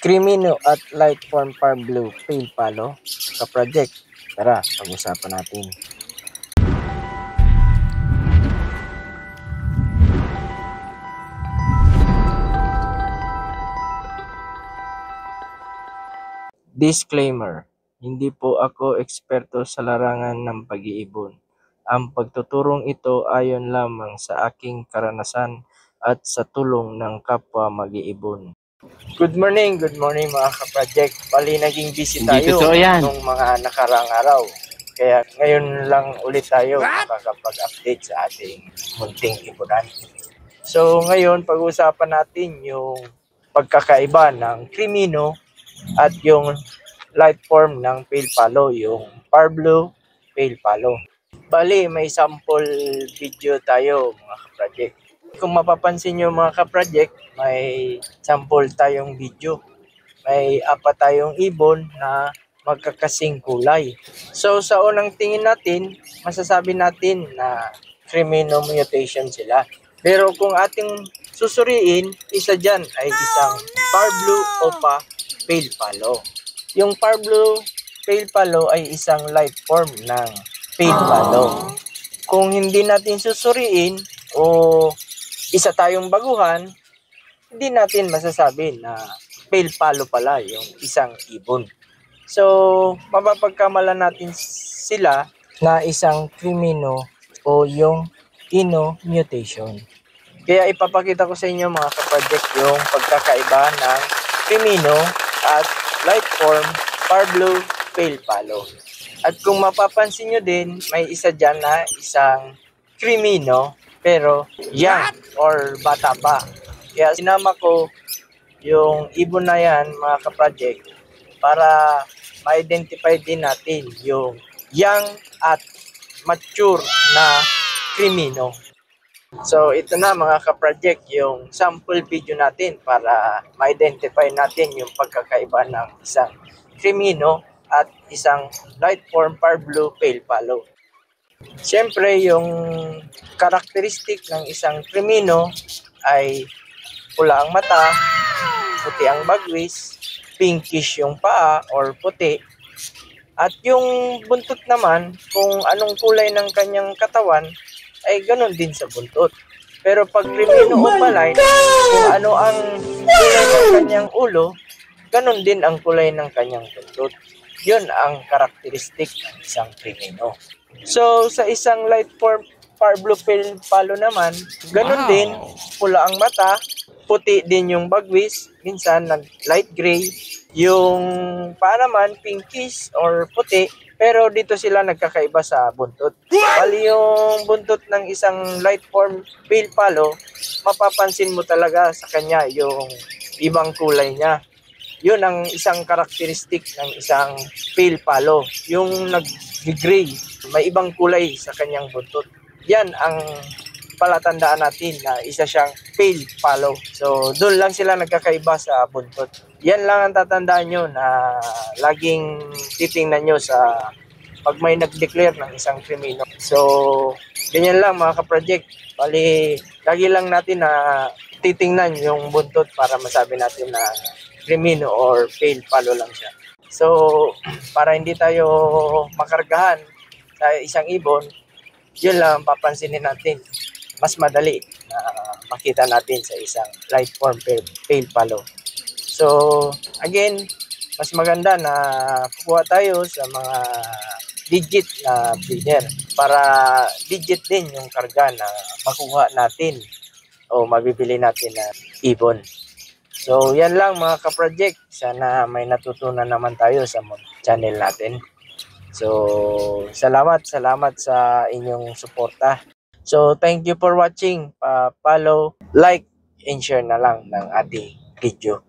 Crimino at Lightform Par Blue Pale Palo ka-project. Tara, pag-usapan natin. Disclaimer, hindi po ako eksperto sa larangan ng pag-iibon. Ang pagtuturong ito ayon lamang sa aking karanasan at sa tulong ng kapwa mag-iibon. Good morning mga ka-project. Bali, naging busy tayo nung mga nakarang araw. Kaya ngayon lang ulit tayo makakapag-update sa ating munting ibunan. So ngayon, pag-uusapan natin yung pagkakaiba ng Crimino at yung light form ng Pale Palo, yung Par Blue Pale Palo. Bali, may sample video tayo mga ka-project. Kung mapapansin nyo mga ka-project, may sample tayong video. May apat tayong ibon na magkakasing kulay. So sa unang tingin natin, masasabi natin na Crimino mutation sila. Pero kung ating susuriin, isa dyan ay isang Par Blue o Pale Palo. Yung Par Blue Pale Palo ay isang light form ng Pale Palo. Kung hindi natin susuriin o isa tayong baguhan, hindi natin masasabi na Pale Palo pala yung isang ibon. So, mapapagkamalan natin sila na isang Crimino o yung Ino mutation. Kaya ipapakita ko sa inyo mga ka-project yung pagkakaiba ng Crimino at light form Par Blue Pale Palo. At kung mapapansin nyo din, may isa dyan na isang Crimino pero young or bata pa. Kaya sinama ko yung ibon na yan mga ka-project para ma-identify din natin yung young at mature na Crimino. So ito na mga ka-project yung sample video natin para ma-identify natin yung pagkakaiba ng isang Crimino at isang light form Par Blue Pale Palo. Siyempre yung karakteristik ng isang Crimino ay pula ang mata, puti ang bagwis, pinkish yung paa or puti. At yung buntot naman, kung anong kulay ng kanyang katawan, ay ganun din sa buntot. Pero pag Crimino opaline, kung ano ang kulay ng kanyang ulo, ganun din ang kulay ng kanyang buntot. Yun ang karakteristik ng isang Crimino. So, sa isang light form Par Blue Pale Palo naman, ganun din, pula ang mata, puti din yung bagwis, minsan light gray, yung paa naman pinkish or puti, pero dito sila nagkakaiba sa buntot. Bali yung buntot ng isang light form Pale Palo, mapapansin mo talaga sa kanya yung ibang kulay niya. Yun ang isang karakteristik ng isang Pale Palo, yung nag-gray, may ibang kulay sa kanyang buntot. Yan ang palatandaan natin na isa siyang Pale Palo. So, doon lang sila nagkakaiba sa buntot. Yan lang ang tatandaan nyo na laging titingnan nyo sa pag may nag-declare ng isang Crimino. So, ganyan lang mga ka-project. Bali, lagi lang natin na titingnan yung buntot para masabi natin na Crimino or Pale Palo lang siya. So, para hindi tayo makargahan sa isang ibon, yun lang papansinin natin. Mas madali na makita natin sa isang light form Pale Palo. So, again, mas maganda na kukuha tayo sa mga digit na breeder para digit din yung karga na makuha natin o mabibili natin na ibon. So, yan lang mga ka-project. Sana may natutunan naman tayo sa channel natin. So, salamat sa inyong suporta. So, thank you for watching. Pa-follow, like, and share na lang ng ating video.